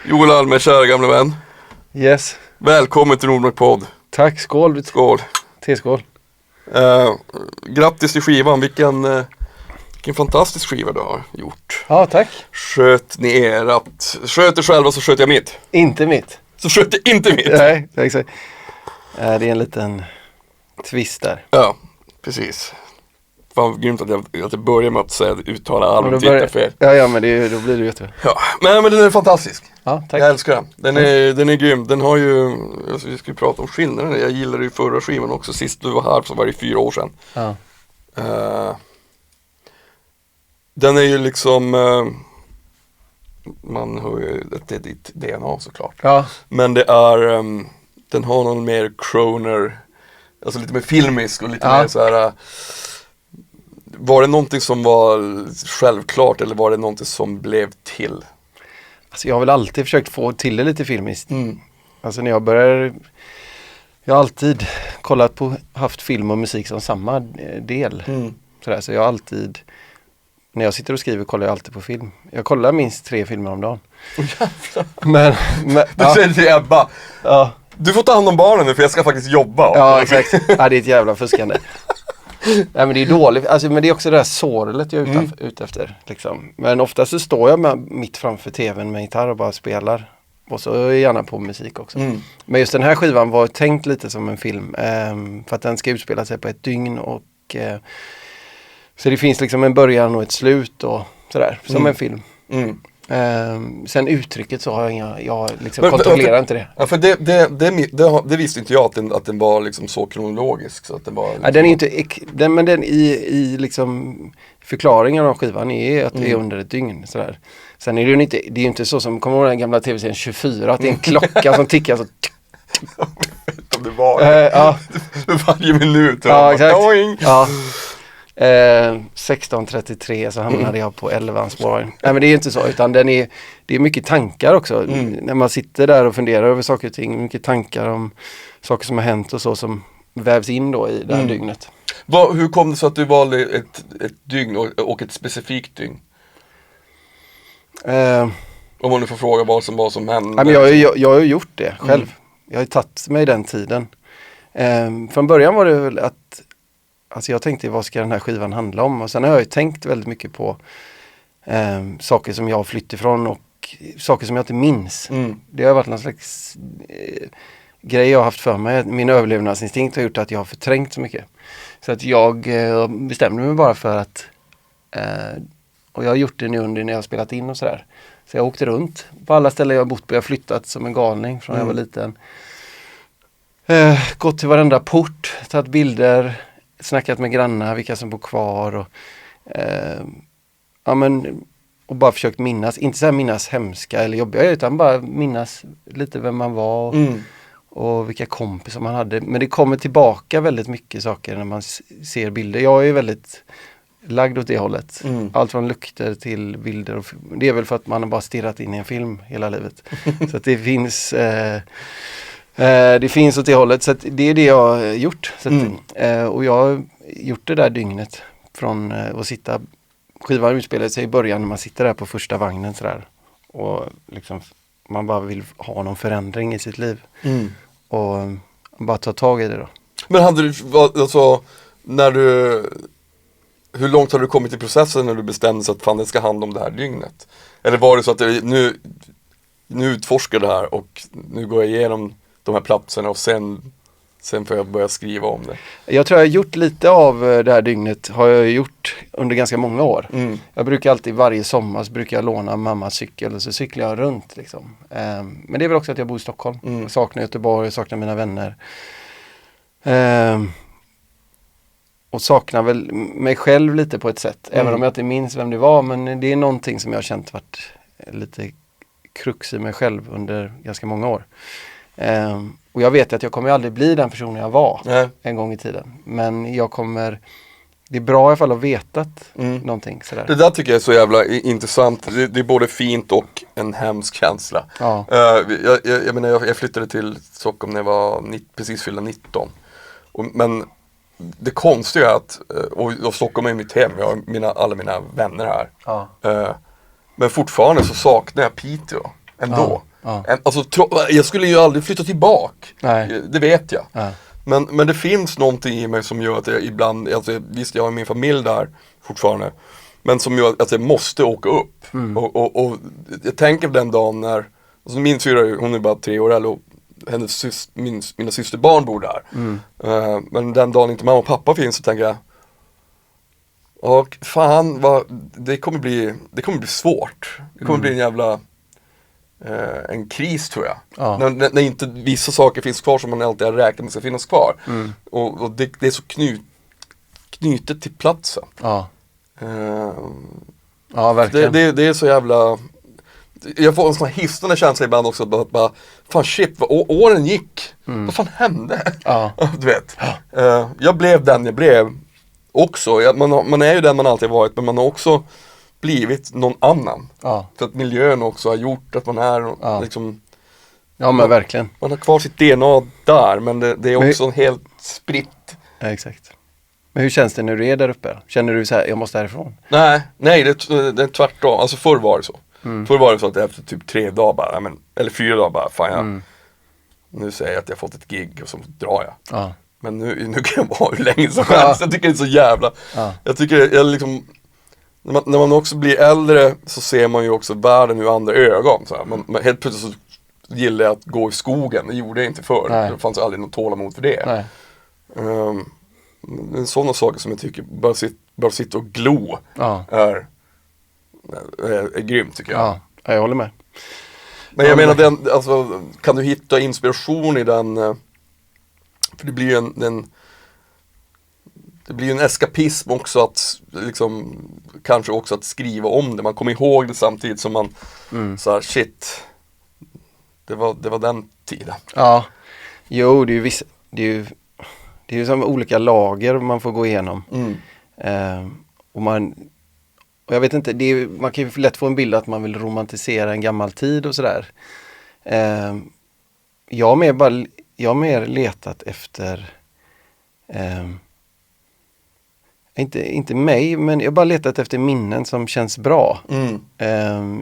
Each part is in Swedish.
Joel Alme, kära gamla vän. Yes. Välkommen till Nordmark-podd. Tack, skål. Skål. T-skål. Grattis till skivan, vilken fantastisk skiva du har gjort. Ja, tack. Sköt ni sköt er själva så sköt jag mitt. Inte mitt. Så sköt det inte mitt. Nej, exakt. Det är en liten twist där. Ja, precis. Fan grymt att jag börjar med att uttala albumtiteln fel. Ja, men då blir det jättebra. Ja, men den är fantastisk. Ja, tack. Jag älskar den. Den är grym. Den har ju, vi ska ju prata om skillnaden. Jag gillade ju förra skivan också. Sist du var här så var det 4 år sedan. Ja. Den är ju liksom, man hör ju att det är ditt DNA såklart. Ja. Men det är, den har någon mer Croner, alltså lite mer filmisk och lite mer så här. Var det någonting som var självklart eller var det någonting som blev till? Alltså jag har väl alltid försökt få till det lite filmiskt. Alltså när jag har alltid haft film och musik som samma del. Sådär, så jag har alltid, när jag sitter och skriver kollar jag alltid på film. Jag kollar minst 3 filmer om dagen. Men du säger till Ebba, ja. Du får ta hand om barnen nu för jag ska faktiskt jobba. Ja, exakt. Ja, det är ett jävla fuskande. Nej, men det är dåligt. Alltså, men det är också det här sorlet jag är ute efter. Liksom. Men ofta så står jag mitt framför tvn med gitarr och bara spelar. Och så är jag gärna på musik också. Men just den här skivan var tänkt lite som en film. För att den ska utspela sig på ett dygn. Och, så det finns liksom en början och ett slut och sådär. Som en film. Sen uttrycket så har jag liksom kontrollerar inte det. Ja, för det visste inte jag att den var liksom så kronologisk så att den var liksom... Ja, den är inte men den i liksom förklaringen av skivan är att det är under ett dygn sådär. Sen är det är inte så som kommer ihåg den gamla tv-serien 24 att det är en klocka som tickar så om det var ja. varje minut. Ja, exakt. Ja. 16:33 så hamnade jag på 11 spårvagn. Nej, men det är inte så, utan det är mycket tankar också. När man sitter där och funderar över saker och ting, mycket tankar om saker som har hänt och så som vävs in då i det här dygnet. Hur kom det så att du valde ett dygn och ett specifikt dygn? Om man nu får fråga vad som hände. Men jag har ju gjort det själv. Jag har ju tagit mig den tiden. Från början var det väl att alltså jag tänkte, vad ska den här skivan handla om? Och sen har jag ju tänkt väldigt mycket på saker som jag har flytt ifrån och saker som jag inte minns. Det har varit någon slags grej jag har haft för mig. Min överlevnadsinstinkt har gjort att jag har förträngt så mycket. Så att jag bestämde mig bara för att och jag har gjort det nu under när jag har spelat in och sådär. Så jag åkte runt på alla ställen jag har bott på. Jag har flyttat som en galning från när jag var liten. Gått till varenda port, tagit bilder, snackat med grannar, vilka som bor kvar och och bara försökt minnas, inte så här minnas hemska eller jobbiga utan bara minnas lite vem man var och vilka kompisar man hade. Men det kommer tillbaka väldigt mycket saker när man ser bilder. Jag är väldigt lagd åt det hållet. Allt från lukter till bilder. Och det är väl för att man har bara stirrat in i en film hela livet. Så att det finns åt det hållet. Så att det är det jag har gjort. Så att, och jag har gjort det där dygnet från att sitta. Skivan utspelade sig i början när man sitter där på första vagnen sådär. Och liksom, man bara vill ha någon förändring i sitt liv. Och bara ta tag i det då. Men hade du, alltså, hur långt har du kommit i processen när du bestämde sig att fan det ska handla om det här dygnet? Eller var det så att nu utforskar det här och nu går jag igenom de här platserna och sen får jag börja skriva om det? Jag tror jag har gjort lite av det här dygnet har jag gjort under ganska många år. Jag brukar alltid varje sommar så brukar jag låna mammas cykel och så cyklar jag runt liksom. Men det är väl också att jag bor i Stockholm. Jag saknar Göteborg, jag saknar mina vänner. Och saknar väl mig själv lite på ett sätt. Även om jag inte minns vem det var. Men det är någonting som jag har känt varit lite krux i mig själv under ganska många år. Och jag vet att jag kommer aldrig bli den personen jag var en gång i tiden. Men det är bra i alla fall att vetat någonting sådär. Det där tycker jag är så jävla intressant. Det är både fint och en hemsk känsla. Ja. Jag menar, jag flyttade till Stockholm när jag var precis fyllda 19. Men det konstiga är att, och Stockholm är mitt hem, jag har alla mina vänner här. Men fortfarande så saknar jag Piteå ändå. Ja. Alltså, jag skulle ju aldrig flytta tillbaka. Nej. Det vet jag. Ja. Men det finns någonting i mig som gör att jag ibland, alltså, visst jag har min familj där fortfarande, men som gör att jag måste åka upp. Och jag tänker på den dagen när, alltså min syrra, hon är bara 3 år äldre och mina systerbarn bor där. Men den dagen inte mamma och pappa finns så tänker jag, och fan, det kommer bli svårt. Det kommer bli en jävla en kris tror jag. Ja. När inte vissa saker finns kvar som man alltid har räknat med ska finnas kvar. Och det är så knutet till platsen. Ja. Ja, verkligen. Det är så jävla... Jag får en sån här hissande känsla ibland också, bara fan shit, åren gick. Vad fan hände? Ja. Du vet. Jag blev den jag blev också. Man är ju den man alltid varit, men man har också blivit någon annan. Ja. För att miljön också har gjort att man är liksom... Ja, men verkligen. Man har kvar sitt DNA där, men det är också helt spritt. Ja, exakt. Men hur känns det när du är där uppe? Känner du så här, jag måste härifrån? Nej, det är tvärtom. Alltså förr var det så. Förr var det så att efter typ 3 dagar bara, eller 4 dagar bara, fan nu säger jag att jag fått ett gig och så drar jag. Ja. Men nu kan jag vara hur länge som helst. Jag tycker det är så jävla... Jag tycker jag liksom... När man också blir äldre så ser man ju också världen ur andra ögon. Så här. Man helt plötsligt så gillar jag att gå i skogen. Det gjorde jag inte förr. Nej. Det fanns aldrig något tålamod för det. Nej. Det är sådana saker som jag tycker bara sitta och glo är grymt tycker jag. Ja, jag håller med. Men jag menar, alltså, kan du hitta inspiration i den? För det blir ju det blir ju en eskapism också att liksom, kanske också att skriva om det. Man kommer ihåg det samtidigt som man så här, shit, det var den tiden. Ja, jo, det är ju som olika lager man får gå igenom. Och jag vet inte, man kan ju lätt få en bild att man vill romantisera en gammal tid och sådär. Jag har mer letat efter inte mig, men jag har bara letat efter minnen som känns bra.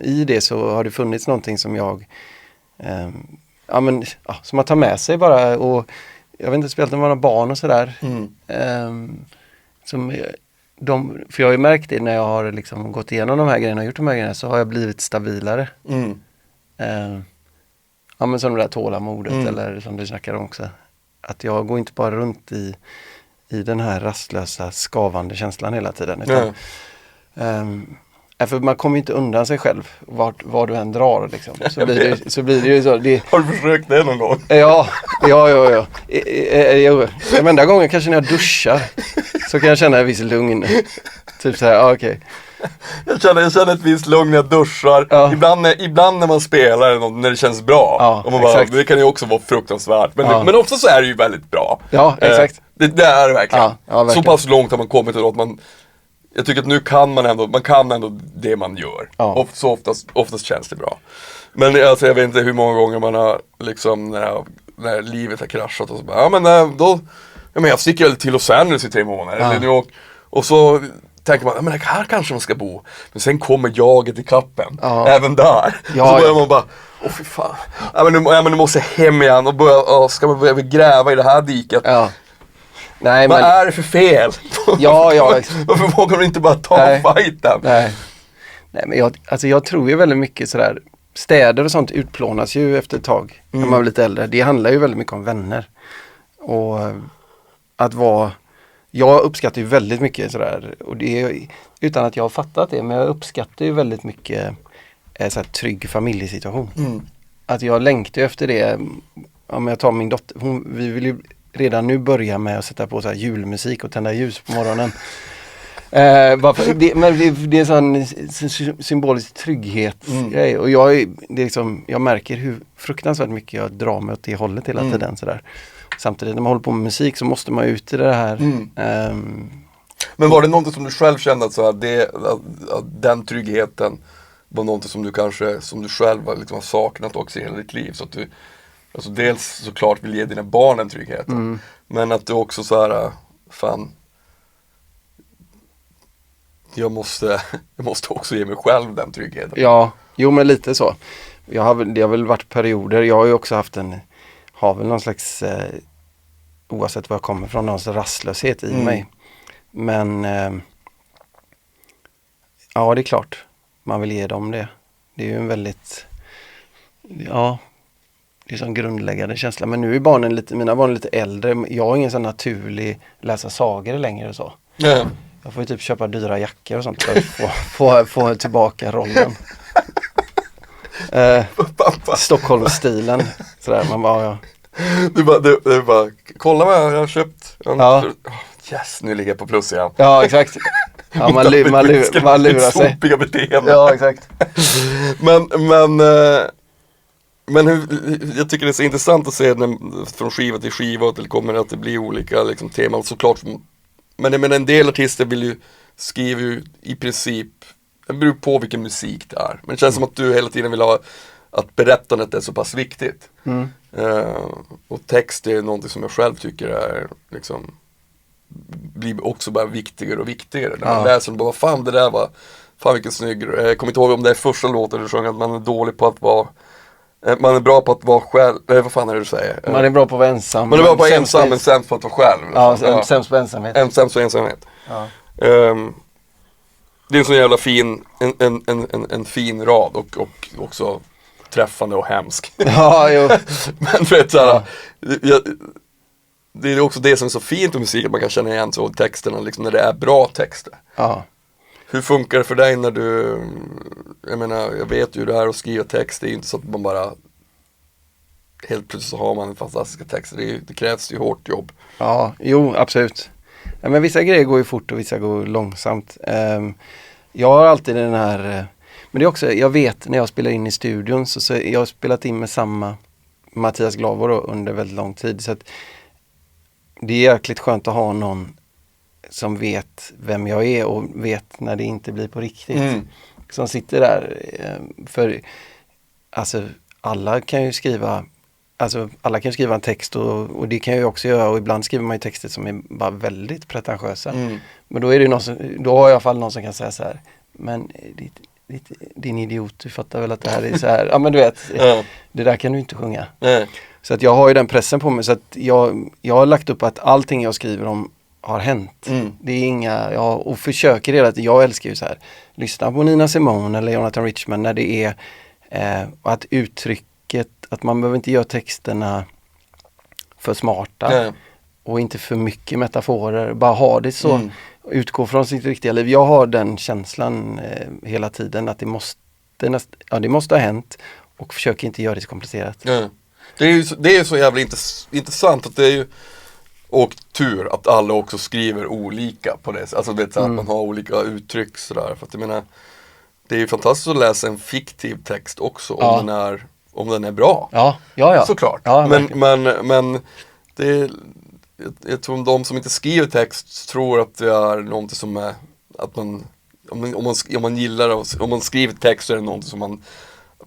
I det så har det funnits någonting som jag som man tar med sig bara, och jag vet inte, spelat med några barn och sådär. För jag har ju märkt det när jag har liksom gått igenom de här grejerna och gjort de här grejerna, så har jag blivit stabilare. Men som det där tålamodet eller som du snackar om också. Att jag går inte bara runt i den här rastlösa, skavande känslan hela tiden. Utan, för man kommer ju inte undan sig själv var du än drar liksom. Så blir det ju så. Har du försökt det någon gång? Ja. Enda gången kanske när jag duschar så kan jag känna en viss lugn. Typ så här, okej. Jag känner ett visst lugn när jag duschar. Ja. Ibland när man spelar eller något, när det känns bra. Ja, och man bara, exakt. det kan ju också vara fruktansvärt. Men ofta så är det ju väldigt bra. Ja, exakt. Det är det verkligen. Ja, verkligen. Så pass långt har man kommit till att jag tycker att nu kan man ändå det man gör. Ja. Så oftast känns det bra. Men alltså, jag vet inte hur många gånger man har liksom när livet har kraschat och så bara, jag sticker väl till Los Angeles i 3 månader. Ja. Eller och så tänker man, här kanske man ska bo. Men sen kommer jaget i kappen. Ja. Även där. Ja, och så börjar man bara, fy fan. Nu måste jag hem igen och ska man börja gräva i det här diket. Ja. Nej, Vad är det för fel? Ja. Varför vågar du inte bara ta fighten? Nej, men jag tror ju väldigt mycket sådär, städer och sånt utplånas ju efter ett tag när man blir lite äldre. Det handlar ju väldigt mycket om vänner. Och jag uppskattar ju väldigt mycket sådär, och det är utan att jag har fattat det, men jag uppskattar ju väldigt mycket såhär, trygg familjesituation. Att jag längtar efter det. Om jag tar min dotter, vi vill ju redan nu börja med att sätta på så här julmusik och tända ljus på morgonen. Det är sån symbolisk trygghet. Och jag märker hur fruktansvärt mycket jag drar mig åt det hållet hela tiden. Sådär. Samtidigt när man håller på med musik så måste man ut i det här. Men var det någonting som du själv kände att den tryggheten var någonting som du själv liksom har saknat också i hela ditt liv? Så att du alltså dels såklart vill ge dina barn en trygghet. Men att du också så här, fan, jag måste också ge mig själv den tryggheten. Ja, jo men lite så. Det har väl varit perioder, jag har ju också haft har väl någon slags, oavsett var jag kommer från, någon slags rastlöshet i mig. Men ja, det är klart, man vill ge dem det. Det är ju en väldigt, ja, det är sån grundläggande känsla. Men nu är mina barn är lite äldre. Jag har ingen sån naturlig läsa sagor längre och så. Ja. Jag får ju typ köpa dyra jackor och sånt för att få tillbaka rollen. Stockholmsstilen. Sådär, man bara, ja. Du bara, kolla vad jag har köpt. Ja. Yes, nu ligger jag på plus igen. Ja, exakt. Ja, man lurar sig. Sopiga beteende. Ja, exakt. Men jag tycker det är så intressant att se från skiva till skiva att det kommer att det blir olika liksom, teman såklart. Men en del artister skriver ju i princip, det beror på vilken musik det är. Men det känns som att du hela tiden vill ha att berättandet är så pass viktigt. Och text är någonting som jag själv tycker är liksom, blir också bara viktigare och viktigare. När man läser och bara, fan det där var, fan vilken snygg. Jag kommer inte ihåg om det är första låten du sjöng att man är dålig på att vara, man är bra på att vara själv, vad fan är det du säger? Man är bra på att vara ensam. Man är bra på att vara ensam men sämst på att vara själv. Ja, sämst på ensamhet. Sämst på ensamhet. Ja. Det är en sån jävla fin, en fin rad och också träffande och hemsk. Ja, jo. Men för att såhär, det är också det som är så fint med musik, att man kan känna igen så texterna, liksom när det är bra texter. Ja. Hur funkar det för dig när du, jag menar, jag vet ju det här att skriva text, det är ju inte så att man bara helt plötsligt så har man fantastiska texter, det krävs ju hårt jobb. Ja, jo, absolut. Ja, men vissa grejer går ju fort och vissa går långsamt. Jag har alltid den här, men det är också, jag vet när jag spelar in i studion, så jag har spelat in med samma Mattias Glavor under väldigt lång tid, så att det är jäkligt skönt att ha någon som vet vem jag är och vet när det inte blir på riktigt. Som sitter där, för alltså alla kan ju skriva en text och det kan jag ju också göra, och ibland skriver man ju texter som är bara väldigt pretentiösa. Men då är det då har jag i alla fall någon som kan säga så här, men din idiot, du fattar väl att det här är så här, ja men du vet, det där kan du inte sjunga. Så att jag har ju den pressen på mig, så att jag har lagt upp att allting jag skriver om har hänt. Det är inga, och försöker det att jag älskar ju så här, lyssna på Nina Simone eller Jonathan Richman när det är att uttrycket, att man behöver inte göra texterna för smarta och inte för mycket metaforer, bara ha det så, utgå från sitt riktiga liv. Jag har den känslan hela tiden att det måste ha hänt, och försöker inte göra det så komplicerat. Det är ju så jävla intressant att det är ju, och tur att alla också skriver olika på det. Alltså vet, att man har olika uttryck sådär. För att jag menar, det är ju fantastiskt att läsa en fiktiv text också om den är bra. Ja. Såklart. Ja, men det är, jag tror de som inte skriver text tror att det är någonting som är att man om man gillar det, om man skriver text så är det någonting som man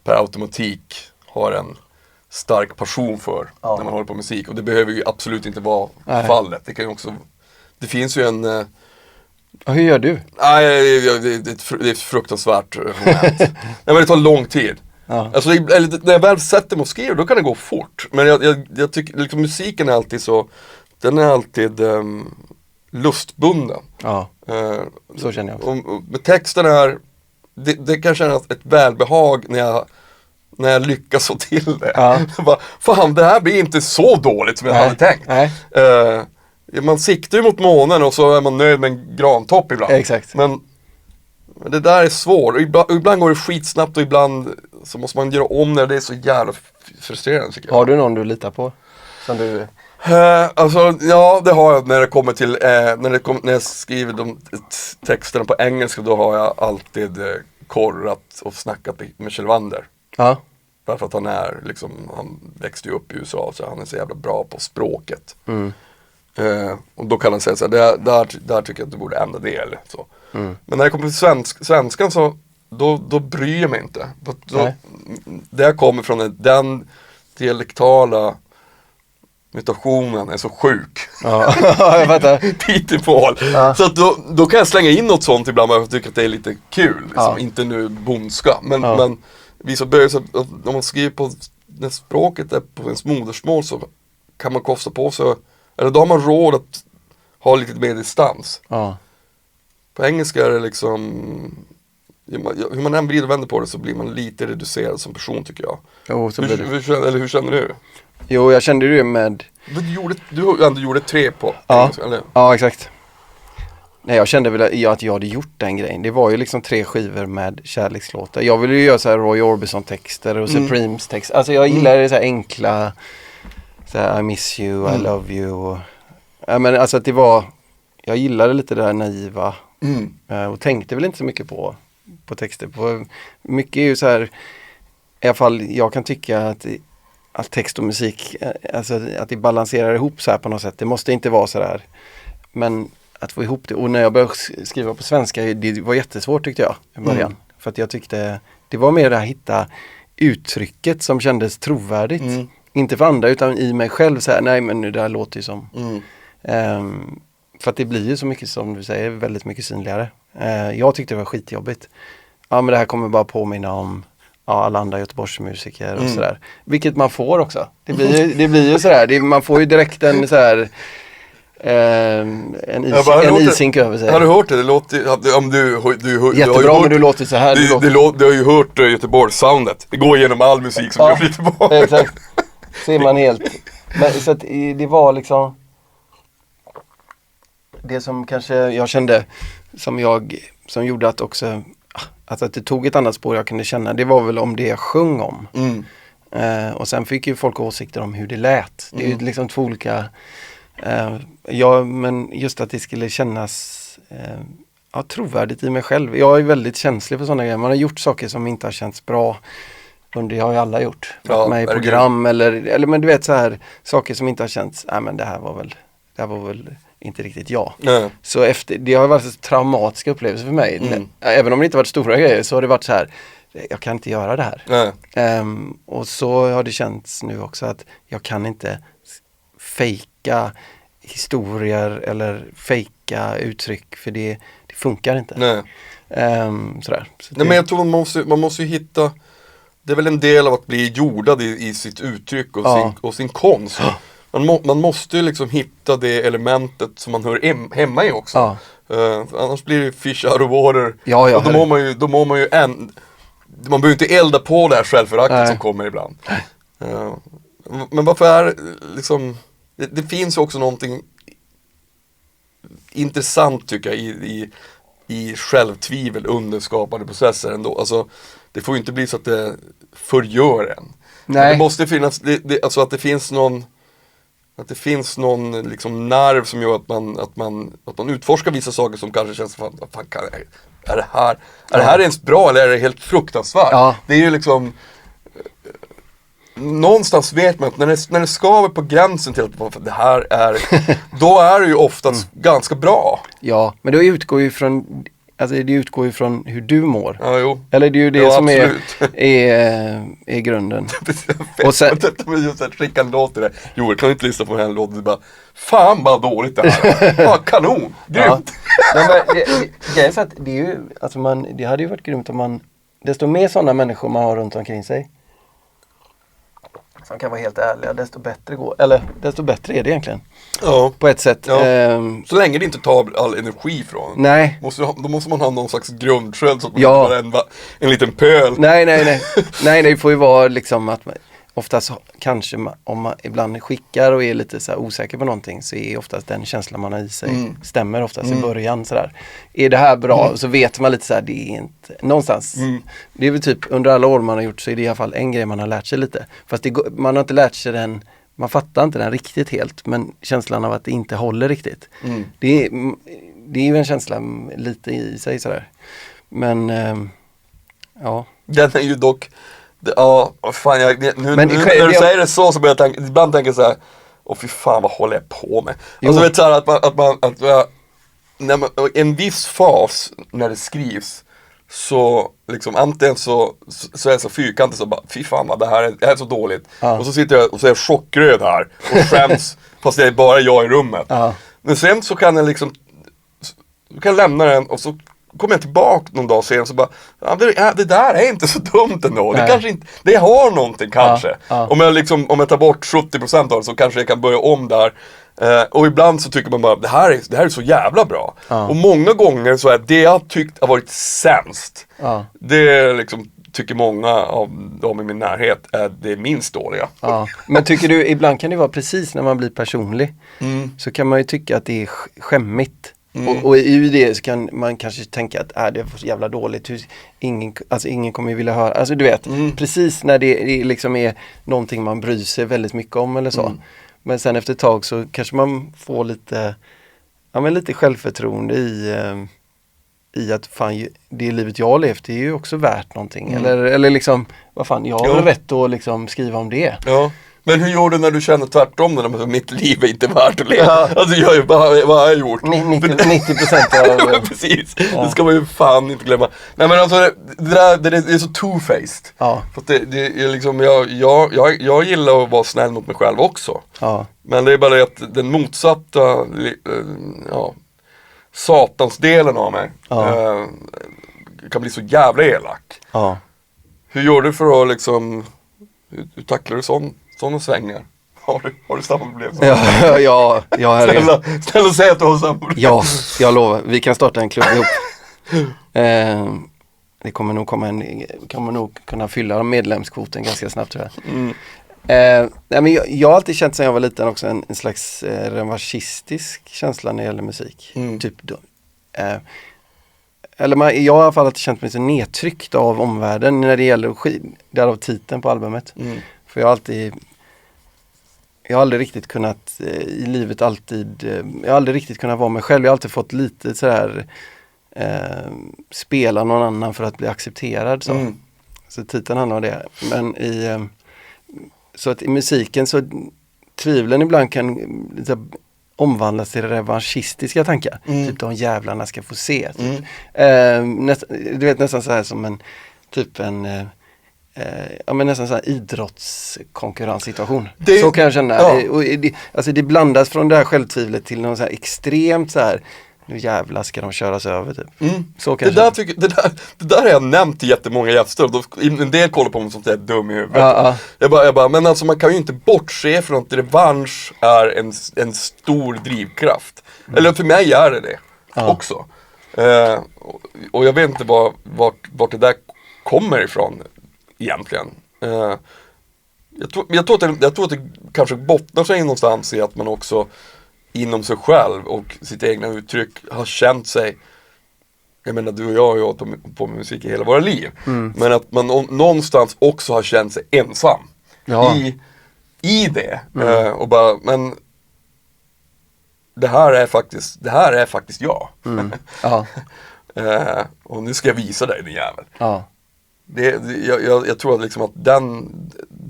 per automatik har en stark passion för när man håller på musik, och det behöver ju absolut inte vara fallet. Det kan ju också, det finns ju en hur gör du? Nej, det är ett fruktansvärt moment. Nej, men det tar lång tid. Alltså, när jag väl sätter mig och skriver, då kan det gå fort. Men jag tycker liksom, musiken är alltid så, den är alltid lustbunden. Så känner jag också. Och med texten är det kan kännas ett välbehag när jag lyckas få till det. Bara, fan, det här blir inte så dåligt som jag hade tänkt. Man siktar ju mot månen och så är man nöjd med en grantopp ibland. Exakt. Men det där är svårt. Ibland går det skitsnabbt och ibland så måste man göra om det. Det är så jävla frustrerande tycker jag. Har du någon du litar på? Som du... Alltså, ja, det har jag när det kommer till när jag skriver de texterna på engelska, då har jag alltid korrat och snackat med Kjell Wander. Därför att han växte ju upp i USA, så han är så jävla bra på språket. Och då kan han säga så här, där tycker jag att du borde ändra det eller så. Men när det kommer till svenskan så då bryr jag mig inte. Det kommer från den dialektala mutationen är så sjuk. Jag fattar. Peter Paul. Så att då kan jag slänga in något sånt ibland, jag tycker att det är lite kul liksom. Inte nu bondska, men vissa böjer så att när man skriver på när språket är på ens modersmål så kan man kosta på sig, eller då har man råd att ha lite mer distans. Ja. På engelska är det liksom, hur man än vrider och vänder på det så blir man lite reducerad som person tycker jag. Jo, så blir det. Hur känner du? Jo, jag kände det med... Du ändå gjorde 3 på engelska, eller? Ja, exakt. Nej, jag kände väl att jag hade gjort den grejen. Det var ju liksom 3 skivor med kärlekslåtar. Jag ville ju göra så här Roy Orbison-texter och Supremes texter. Alltså jag gillar det så här enkla, så här, I miss you, I love you. Ja, men alltså att det var, jag gillade lite det där naiva. Och tänkte väl inte så mycket på texter. Mycket är ju så här, i alla fall jag kan tycka att text och musik, alltså att det balanserar ihop så här på något sätt. Det måste inte vara så där. Men att få ihop det. Och när jag började skriva på svenska, det var jättesvårt tyckte jag i början. För att jag tyckte, det var mer det här hitta uttrycket som kändes trovärdigt. Inte för andra utan i mig själv så här, nej men det där låter ju som. För att det blir ju så mycket som du säger, väldigt mycket synligare. Jag tyckte det var skitjobbigt. Ja men det här kommer bara påminna om alla andra Göteborgsmusiker och sådär. Vilket man får också. Det blir ju sådär, man får ju direkt en så här en isink över sig. Har du hört det? Det låter, om du jättebra, har men du låter så här. Du har ju hört Göteborgs-soundet. Det går igenom all musik som görs i Göteborg. Exakt. Så är man helt... Men, så att det var liksom... Det som kanske jag kände som gjorde att också... Att det tog ett annat spår jag kunde känna. Det var väl om det jag sjöng om. Och sen fick ju folk åsikter om hur det lät. Det är ju liksom 2 olika... men just att det skulle kännas trovärdigt i mig själv. Jag är väldigt känslig för sådana grejer. Man har gjort saker som inte har känts bra. Och det har ju alla gjort. För mig i program eller men du vet så här saker som inte har känts. Nej men det här var väl inte riktigt jag. Så det har varit en traumatisk upplevelse för mig. Även om det inte varit stora grejer så har det varit så här. Jag kan inte göra det här. Och så har det känts nu också att jag kan inte fejka historier eller fejka uttryck för det funkar inte. Sådär. Nej, men jag tror man måste ju hitta, det är väl en del av att bli jordad i sitt uttryck och sin konst. Man måste ju liksom hitta det elementet som man hör hemma i också. Annars blir det fish out of water. Och då mår man ju man behöver inte elda på det här självföraktet som kommer ibland. Men varför är liksom det finns också någonting intressant tycker jag i självtvivel under skapande processer ändå. Alltså, det får ju inte bli så att det förgör en. Nej. Det måste finnas, alltså att det finns någon liksom nerv som gör att man utforskar vissa saker som kanske känns är det här ens bra eller är det helt fruktansvärt? Det är ju liksom någonstans vet man att när det skaver på gränsen till att det här är då är det ju oftast ganska bra. Ja, men det utgår ju från hur du mår. Ja, jo. Eller det är ju det som är grunden. Och sen skicka en låt till det. Jo, kan du inte lyssna på den här låten? Det bara, fan vad dåligt det här. Kanon, grymt. Det är så att det är ju, alltså det hade ju varit grymt om desto mer sådana människor man har runt omkring sig som kan vara helt ärliga, desto bättre är det egentligen. Ja. På ett sätt. Ja. Så länge det inte tar all energi från. Nej. Då måste man ha någon slags grundsköld så att man bara en liten pöl. Nej, det får ju vara liksom att oftast kanske om man ibland skickar och är lite så här osäker på någonting så är oftast den känslan man har i sig stämmer oftast i början sådär. Är det här bra så vet man lite så här, det är inte någonstans. Det är väl typ under alla år man har gjort så är det i alla fall en grej man har lärt sig lite. Fast man har inte lärt sig den, man fattar inte den riktigt helt, men känslan av att det inte håller riktigt. Det är ju en känsla lite i sig sådär. Men ja. Den är ju dock fan, när du säger det så börjar jag ibland tänka så här, fy fan vad håller jag på med? Alltså vet så här när man en viss fas när det skrivs så liksom antingen så är jag så fyrkantig så bara, fy fan vad det här är så dåligt. Och så sitter jag och så är jag chockröd här och skäms fast det är bara jag i rummet. Men sen så kan jag liksom du kan lämna den och så kommer jag tillbaka någon dag senare så bara, det där är inte så dumt ändå. Det kanske inte, det har någonting kanske. Om jag tar bort 70% av det så kanske jag kan börja om där. Och ibland så tycker man bara, det här är så jävla bra. Och många gånger så är det jag tyckt har varit sämst. Det är liksom, tycker många av dem i min närhet är det minst dåliga. Men tycker du, ibland kan det vara precis när man blir personlig. Så kan man ju tycka att det är skämmigt. Och i det så kan man kanske tänka att det är så jävla dåligt. Ingen kommer ju vilja höra. Alltså du vet, precis när det liksom är någonting man bryr sig väldigt mycket om eller så. Men sen efter ett tag så kanske man får lite självförtroende i att fan, det livet jag har levt det är ju också värt någonting. Eller liksom, vad fan, jag har väl rätt att liksom skriva om det. Ja. Men hur gjorde du när du kände tvärtom när mitt liv är inte värt att leva? Alltså vad har jag gjort? 90% av... Precis, det ska man ju fan inte glömma. Nej men alltså det är så two-faced. För att det är liksom, jag gillar att vara snäll mot mig själv också. Men det är bara det att den motsatta satansdelen av mig kan bli så jävla elak. Hur gör du för att liksom, hur tacklar du sådana svängningar? Har du samma problem? Snälla säg att du har samma problem. Ja, jag lovar. Vi kan starta en klubb ihop. Det kommer nog kunna fylla medlemskvoten ganska snabbt tror jag. Men jag har alltid känt sedan jag var liten också en slags revanschistisk känsla när det gäller musik. Typ då. Jag har i alla fall alltid känt mig så nedtryckt av omvärlden när det gäller därav titeln på albumet. För jag har aldrig riktigt kunnat i livet jag har aldrig riktigt kunnat vara mig själv. Jag har alltid fått lite sådär spela någon annan för att bli accepterad. Så titeln handlar om det. Men så att i musiken så tvivlen ibland kan omvandlas till revanschistiska tankar. Typ de jävlarna ska få se. Typ. Du vet nästan så här som en nästan så här idrottskonkurrenssituation. Så kan jag känna. Det blandas från det här självtvivlet till någon så här extremt så här, nu jävlar ska de köras över typ. Så kan det där har jag nämnt till jättemånga gäster. En del kollar på mig som är dum i huvudet. Jag bara, men alltså man kan ju inte bortse från att revansch är en stor drivkraft. Eller för mig är det också. Och jag vet inte vart det där kommer ifrån egentligen. Jag tror att det kanske bottnar sig någonstans i att man också inom sig själv och sitt egna uttryck har känt sig, jag menar du och jag har ju hållit på med musik i hela våra liv, men att man någonstans också har känt sig ensam i det och bara, men det här är faktiskt jag. Och nu ska jag visa dig din jävel. Jag tror att liksom att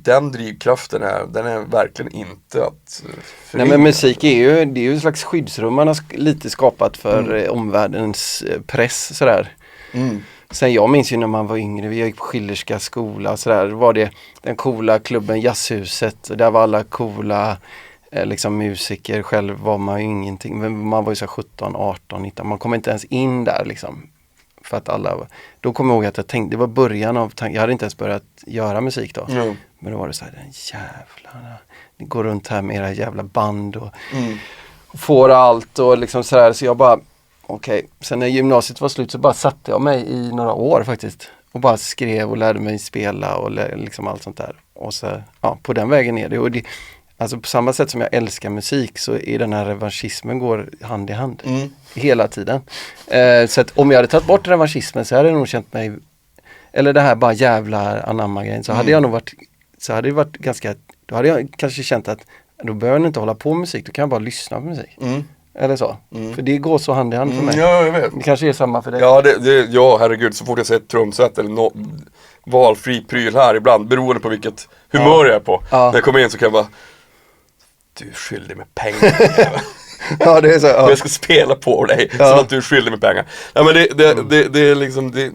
den drivkraften den är verkligen inte att förringa. Nej men musik det är ju en slags skyddsrum man har lite skapat för omvärldens press sådär. Sen jag minns ju när man var yngre, vi gick på Schillerska skola sådär, var det den coola klubben Jazzhuset och där var alla coola liksom musiker, själv var man ju ingenting, men man var ju så 17, 18, 19, man kom inte ens in där liksom. För att då kommer jag ihåg att jag tänkte, det var början av jag hade inte ens börjat göra musik då. Men då var det så här, den jävlarna, ni går runt här med era jävla band och får allt och liksom sådär. Så jag bara, okej. Sen när gymnasiet var slut så bara satte jag mig i några år faktiskt. Och bara skrev och lärde mig spela och liksom allt sånt där. Och så, på den vägen är det. Och alltså på samma sätt som jag älskar musik så är den här revanschismen går hand i hand. Hela tiden. Så att om jag hade tagit bort revanschismen så hade jag nog känt mig, eller det här bara jävla anamma-grejen, så hade jag nog varit, så hade det varit ganska, då hade jag kanske känt att då behöver jag inte hålla på med musik, då kan jag bara lyssna på musik. Eller så. För det går så hand i hand för mig. Ja, jag vet. Det kanske är samma för dig. Ja, herregud, så fort jag ser ett trumset eller valfri pryl här ibland, beroende på vilket humör jag är på. När jag kommer in så kan jag bara, du är skyldig med pengar. Ja, det är så. Jag ska spela på dig så att du är skyldig med pengar. Ja, men det är liksom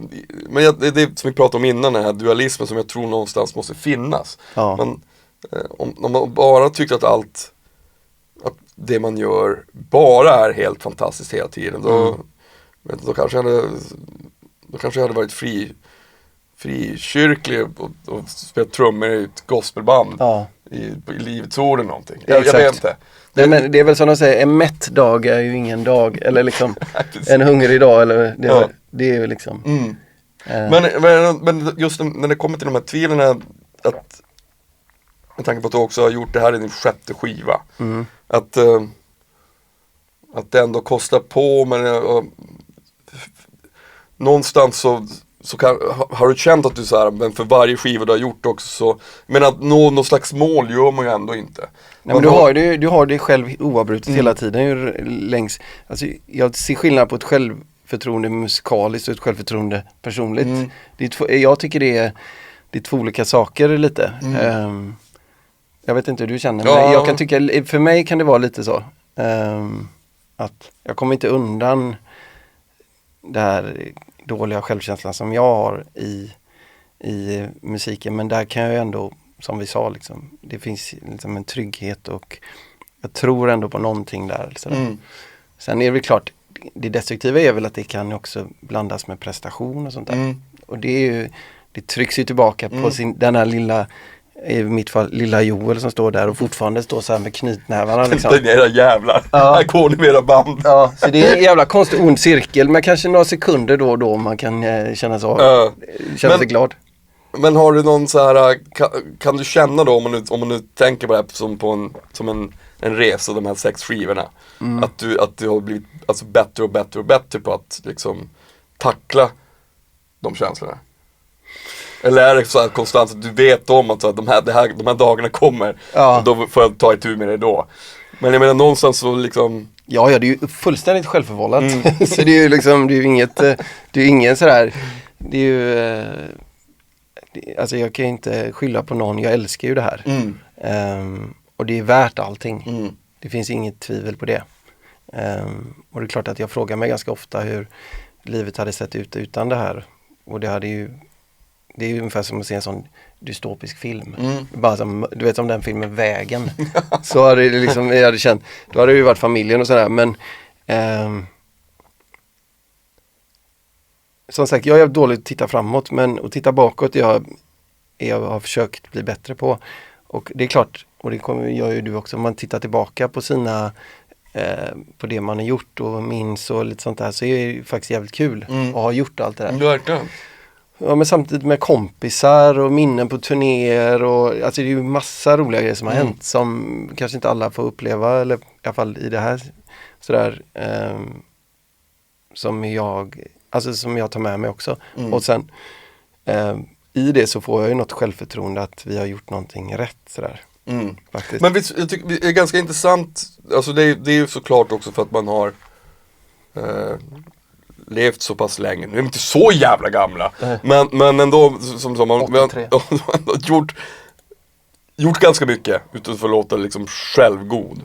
men det som vi pratade om innan, den här dualismen som jag tror någonstans måste finnas. Men om man bara tycker att att det man gör bara är helt fantastiskt hela tiden, Men då kanske jag hade varit frikyrklig och spelat trummor i ett gospelband i Livets Ord eller någonting. Jag vet inte. Men det är väl som de säger, en mätt dag är ju ingen dag. Eller liksom en hungrig dag. Eller det är ju liksom... Men just när det kommer till de här tvivlen, att med tanke på att du också har gjort det här i din 6:e skiva, att det ändå kostar på, men någonstans så har du känt att du så här, men för varje skiva du har gjort också, så men att nå någon slags mål gör man ju ändå inte. Nej, men du har det själv oavbrutet hela tiden längs, alltså jag ser skillnad på ett självförtroende musikaliskt och ett självförtroende personligt. Jag tycker det är två olika saker lite. Jag vet inte hur du känner, men jag kan tycka, för mig kan det vara lite så att jag kommer inte undan det här dåliga självkänslan som jag har i musiken, men där kan jag ändå, som vi sa liksom, det finns liksom en trygghet och jag tror ändå på någonting där. Sen är det väl klart, det destruktiva är väl att det kan också blandas med prestation och sånt där. Och det är ju, det trycks ju tillbaka på den här lilla, i mitt fall lilla Joel som står där och fortfarande står så här med knytnävarna liksom. Den era jävlar, här går ni med era band. Ja, så det är en jävla konstig ond cirkel, men kanske några sekunder då och då man kan känna sig glad. Men har du någon så här, kan du känna då, om man nu tänker på det här som en resa, de här 6 skivorna, att du har blivit alltså bättre och bättre och bättre på att liksom tackla de känslorna? Eller är det så här konstant att du vet om att de här dagarna kommer, och då får jag ta itu med det då? Men jag menar någonstans så liksom... Ja, det är ju fullständigt självförvållat. Så det är ju liksom, det är ju inget, det är ingen sådär, det är ju... alltså jag kan ju inte skylla på någon, jag älskar ju det här. Och det är värt allting. Det finns inget tvivel på det. Och det är klart att jag frågar mig ganska ofta hur livet hade sett ut utan det här. Och det är ju ungefär som att se en sån dystopisk film. Bara som, du vet, som den filmen Vägen. Så hade det liksom, jag hade känt, då hade det ju varit familjen och sådär, men som sagt, jag är dålig att titta framåt, men att titta bakåt jag har försökt bli bättre på. Och det är klart, och det gör ju du också, om man tittar tillbaka på på det man har gjort och minns och lite sånt där, så är det ju faktiskt jävligt kul att ha gjort allt det där. Verkligen. Ja, men samtidigt med kompisar och minnen på turnéer och alltså det är ju massa roliga grejer som har hänt som kanske inte alla får uppleva, eller i alla fall i det här sådär som jag tar med mig också. Och sen i det så får jag ju något självförtroende att vi har gjort någonting rätt sådär. Faktiskt. Men jag tycker det är ganska intressant, alltså det är ju såklart också för att man har levt så pass länge. Nu är de inte så jävla gamla. Men ändå som man har gjort ganska mycket utan att låta liksom självgod.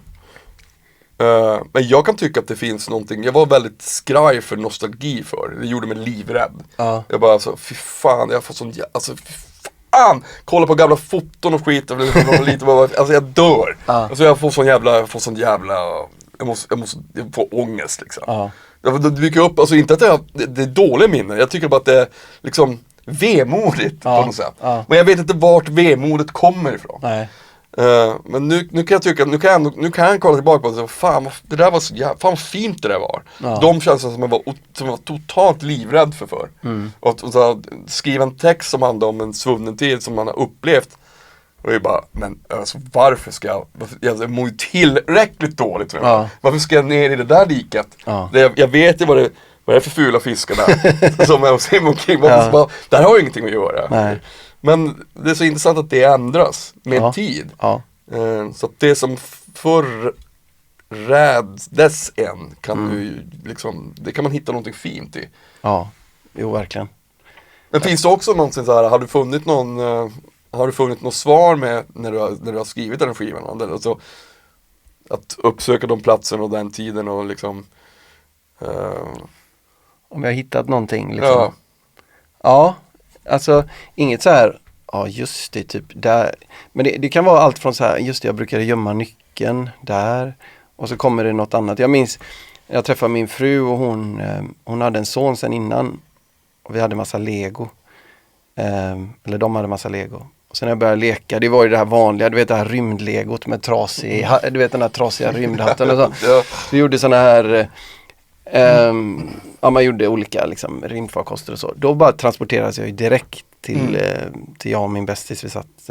Men jag kan tycka att det finns någonting. Jag var väldigt skraj för nostalgi för. Det gjorde mig livrädd. Jag bara så, fy fan, jag har fått sån kolla på gamla foton och skit. Alltså jag dör. Alltså jag får sån jävla jag måste få ångest liksom. Det dyker upp, alltså inte att det är dåliga minnen. Jag tycker bara att det är liksom vemodigt på något sätt. Men jag vet inte vart vemodet kommer ifrån. Nej. Men nu kan jag tycka, nu kan jag kolla tillbaka på det. Fan, det där var så fan vad fint det där var. De känslor som jag var totalt livrädd för. Och så skriva en text som handlar om en svunnen tid som man har upplevt. Och jag bara, men alltså, varför ska jag mår ju tillräckligt dåligt för mig. Varför ska jag ner i det där diket? Jag vet ju vad det är för fula fiskar där som jag simmar omkring. Det här har ju ingenting att göra. Nej. Men det är så intressant att det ändras med tid. Så att det som förr räddes kan du liksom, det kan man hitta någonting fint i. Ja, jo verkligen. Men finns det också någonsin så här, har du funnit något svar med när du har skrivit den skivan? Alltså, att uppsöka de platserna och den tiden och liksom om jag har hittat någonting liksom. Ja, alltså inget så här, ja just det, typ där. Men det kan vara allt från så här, just det, jag brukade gömma nyckeln där. Och så kommer det något annat. Jag minns Jag träffade min fru och hon hade en son sen innan. Och vi hade massa Lego. Eller de hade massa Lego. Och sen när jag började leka, det var ju det här vanliga, du vet det här rymdlegot med du vet den här trasiga rymdhatten och så. Ja. Vi gjorde såna här, man gjorde olika liksom, rymdfarkoster och så. Då bara transporterades jag ju direkt till jag och min bästis. Vi satt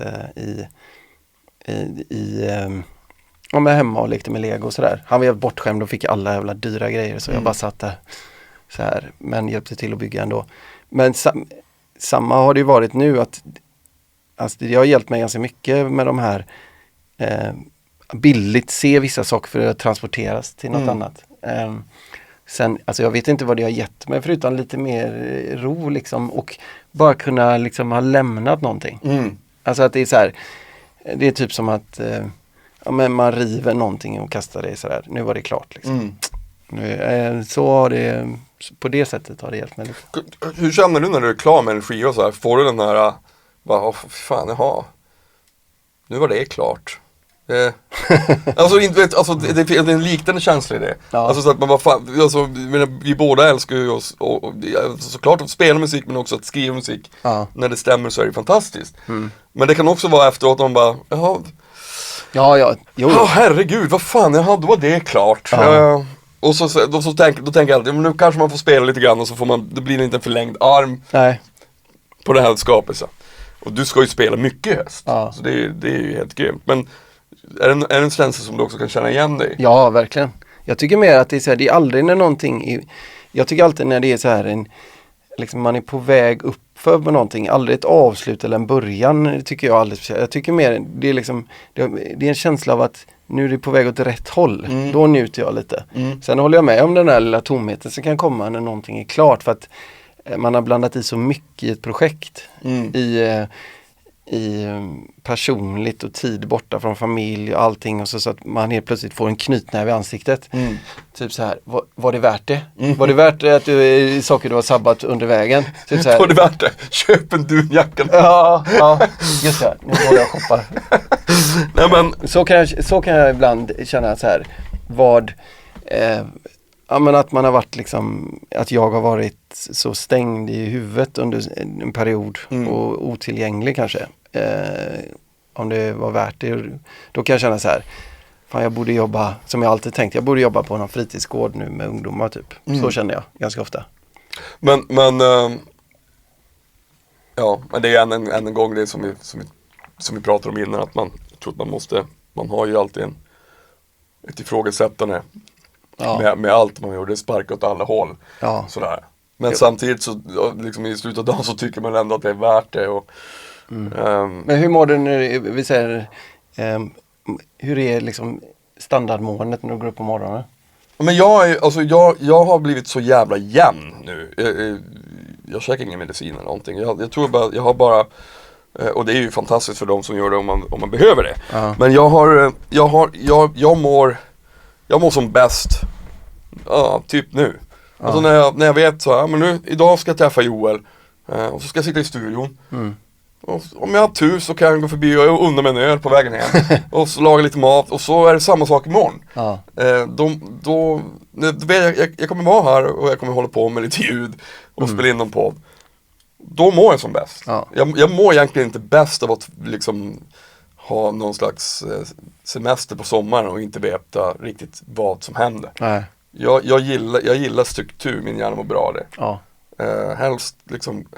hemma och lekte med Lego och sådär. Han var helt bortskämd och fick alla jävla dyra grejer så jag bara satt där så här, men hjälpte till att bygga ändå. Men samma har det ju varit nu att alltså, det har hjälpt mig ganska mycket med de här billigt se vissa saker för att transporteras till något annat. Sen, alltså jag vet inte vad det har gett mig förutom lite mer ro liksom och bara kunna liksom ha lämnat någonting. Alltså att det är så här, det är typ som att men man river någonting och kastar det så där. Nu var det klart liksom. Så har det, på det sättet har det hjälpt mig lite. Hur känner du när du är klar med en skiva så här? Får du den här, bara, fan, jaha, nu var det klart. Alltså, inte vet, alltså det är en liknande känsla i det. Ja. Alltså så att man bara fan, alltså, vi båda älskar ju oss och såklart att spela musik men också att skriva musik. Ja. När det stämmer så är det fantastiskt. Men det kan också vara efteråt att man bara, jaha, Jo. Herregud, vad fan, jaha, då var det klart. Och då tänker jag alltid, men nu kanske man får spela lite grann och så får man, det blir inte en förlängd arm. Nej. På den här skapelsen. Och du ska ju spela mycket i höst. Ja. Så det är ju helt grymt. Men är det en känsla som du också kan känna igen dig? Ja, verkligen. Jag tycker mer att det är så här, det är aldrig när någonting jag tycker alltid när det är så här liksom man är på väg upp för någonting, aldrig ett avslut eller en början tycker jag aldrig speciellt. Jag tycker mer, det är liksom det är en känsla av att nu är det på väg åt rätt håll. Då njuter jag lite. Sen håller jag med om den här lilla tomheten som kan komma när någonting är klart för att man har blandat i så mycket i ett projekt i personligt och tid borta från familj och allting och så att man helt plötsligt får en knytnäve i ansiktet. Typ så här, var det värt det? Var det värt det att saker du har sabbat under vägen? Typ så här, var det värt det? Köp en dunjacka. Ja, just det. Nu går jag och shoppar. Nej, men Så kan jag ibland känna så här, men att man har varit liksom, att jag har varit så stängd i huvudet under en period och otillgänglig kanske. Om det var värt det, då kan jag känna så här, fan jag borde jobba, som jag alltid tänkt, jag borde jobba på någon fritidsgård nu med ungdomar typ. Så känner jag ganska ofta. Men det är en gång det som vi pratade om innan, att jag tror att man har ju alltid ett ifrågasättande. Ja. Med allt man gör, det sparkar åt alla håll. Ja. Sådär. Men samtidigt så liksom, i slutet av dagen så tycker man ändå att det är värt det. Och, Men hur mår du när vi säger, hur är liksom standardmåendet när du går upp på morgonen? Men jag har blivit så jävla jämn nu. Jag käkar ingen medicin eller någonting. Jag tror bara, jag har bara, och det är ju fantastiskt för de som gör det om man behöver det. Men jag mår som bäst typ nu. Alltså när jag vet så här, men nu, idag ska jag träffa Joel och så ska jag sitta i studion. Och om jag har tur så kan jag gå förbi och undra mig en öl på vägen hem. Och så laga lite mat och så är det samma sak imorgon. Jag kommer vara här och jag kommer hålla på med lite ljud och spela in någon podd. Då mår jag som bäst. Jag mår egentligen inte bäst av att liksom ha någon slags semester på sommaren och inte veta riktigt vad som händer. Nej. Jag gillar struktur, min hjärna mår bra av det. Ja.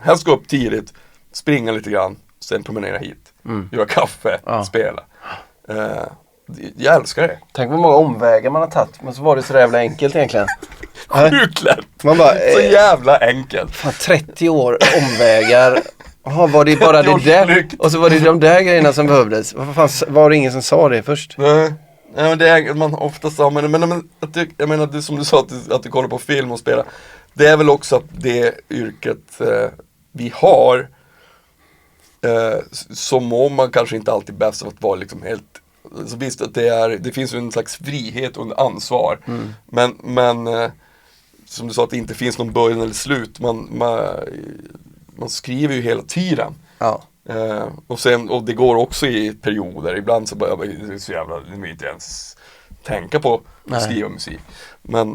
Helst gå upp tidigt, springa lite grann, sen promenera hit, göra kaffe, spela. Jag älskar det. Tänk vad många omvägar man har tagit, men så var det så jävla enkelt egentligen. Sjukt lätt. Man bara, så jävla enkelt. 30 år omvägar. Var det bara det där? Och så var det de där grejerna som behövdes. Varför fan var det ingen som sa det först? Nej, men det är man ofta sa, men jag menar det som du sa att du kollar på film och spelar. Det är väl också att det yrket vi har, så mår man kanske inte alltid bäst av att vara liksom helt. Så visst att det finns ju en slags frihet och ansvar. Men som du sa att det inte finns någon början eller slut. Man skriver ju hela tiden. Ja. Och det går också i perioder. Ibland så börjar det så jävla, det är inte ens tänka på att skriva musik. Men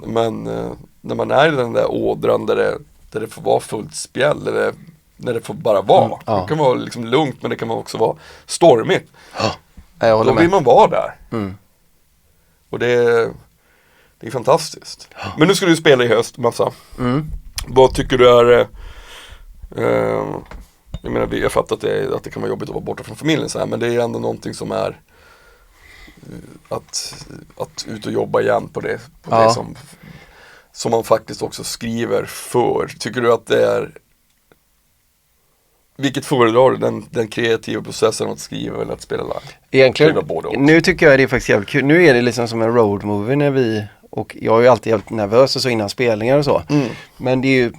när man är i den där ådran där det får vara fullt spjäll, eller när det får bara vara. Det kan vara liksom lugnt, men det kan också vara stormigt. Då vill man vara där. Och det är fantastiskt. Men nu ska du spela i höst massa. Vad tycker du är... jag menar, jag fattar att det kan vara jobbigt att vara borta från familjen så här, men det är ändå någonting som är att ut och jobba igen på det som man faktiskt också skriver för. Tycker du att det är... Vilket föredrar du? Den kreativa processen att skriva eller att spela live? Egentligen, nu tycker jag det är faktiskt jävligt kul. Nu är det liksom som en road movie när vi... Och jag är ju alltid helt nervös och så innan spelningar och så. Men det är ju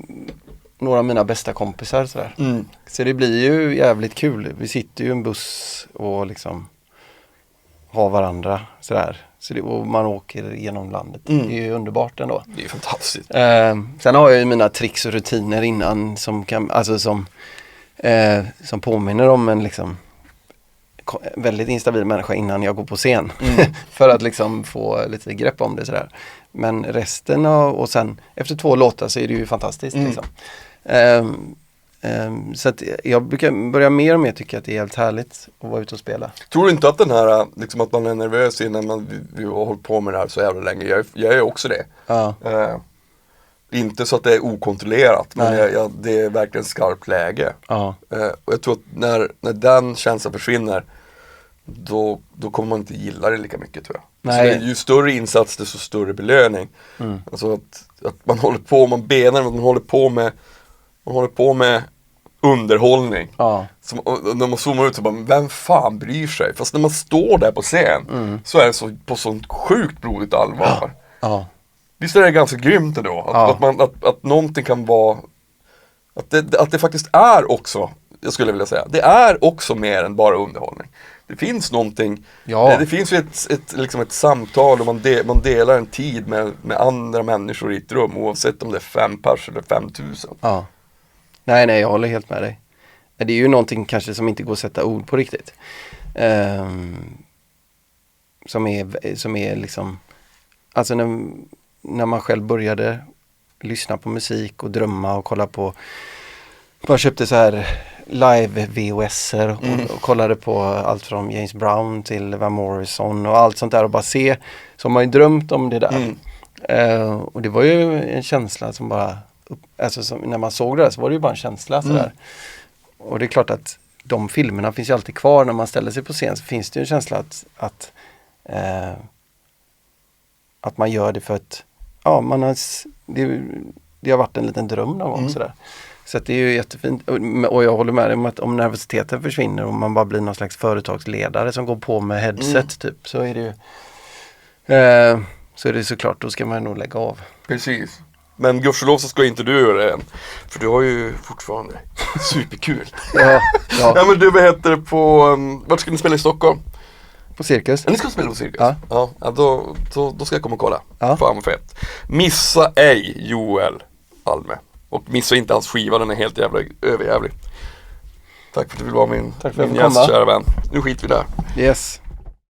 några av mina bästa kompisar sådär. Så det blir ju jävligt kul. Vi sitter ju i en buss och liksom har varandra sådär. Och man åker genom landet. Det är ju underbart ändå. Det är fantastiskt. Sen har jag ju mina tricks och rutiner innan som kan, alltså som påminner om en liksom väldigt instabil människa innan jag går på scen. För att liksom få lite grepp om det sådär. Men resten och sen efter 2 låtar så är det ju fantastiskt liksom. Så att jag brukar börja mer och mer tycka att det är helt härligt att vara ute och spela. Tror du inte att den här, liksom att man är nervös innan vi har hållit på med det här så jävla länge? Jag är också det. Inte så att det är okontrollerat, men det är verkligen skarpt läge. Och jag tror att när den känslan försvinner, då kommer man inte gilla det lika mycket, tror jag. Så ju större insats, desto större belöning. Alltså att man håller på, man håller på med underhållning. Och när man zoomar ut så bara, vem fan bryr sig? Fast när man står där på scen så är det så på sånt sjukt blodigt allvar. Visst är det ganska grymt ändå att någonting kan vara att det faktiskt är också, jag skulle vilja säga, det är också mer än bara underhållning. Det finns någonting, det finns ju ett samtal och man delar en tid med andra människor i ett rum, oavsett om det är 5 pers eller 5000. Nej, jag håller helt med dig. Det är ju någonting kanske som inte går att sätta ord på riktigt. Som är liksom, alltså när man själv började lyssna på musik och drömma och kolla på, man köpte så här live VHSer och kollade på allt från James Brown till Van Morrison och allt sånt där och bara se, så har man ju drömt om det där. Och det var ju en känsla som bara, alltså när man såg det där så var det ju bara en känsla sådär. Och det är klart att de filmerna finns ju alltid kvar när man ställer sig på scen, så finns det ju en känsla att man gör det för att det har varit en liten dröm någon gång sådär. Så att det är ju jättefint. Och jag håller med dig om att om nervositeten försvinner och man bara blir någon slags företagsledare som går på med headset typ, så är det ju så är det såklart, då ska man nog lägga av. Precis. Men gudskelov så ska inte du göra det än. För du har ju fortfarande superkul. Ja, men du, vad heter det på... vart ska ni spela i Stockholm? På Cirkus. Ni ska spela på Cirkus? Ja, då ska jag komma och kolla. Fan vad fett. Missa ej Joel Alme. Och missa inte hans skiva, den är helt jävla överjävlig. Tack för att du vill vara min gäst, kära vän. Nu skiter vi där. Yes.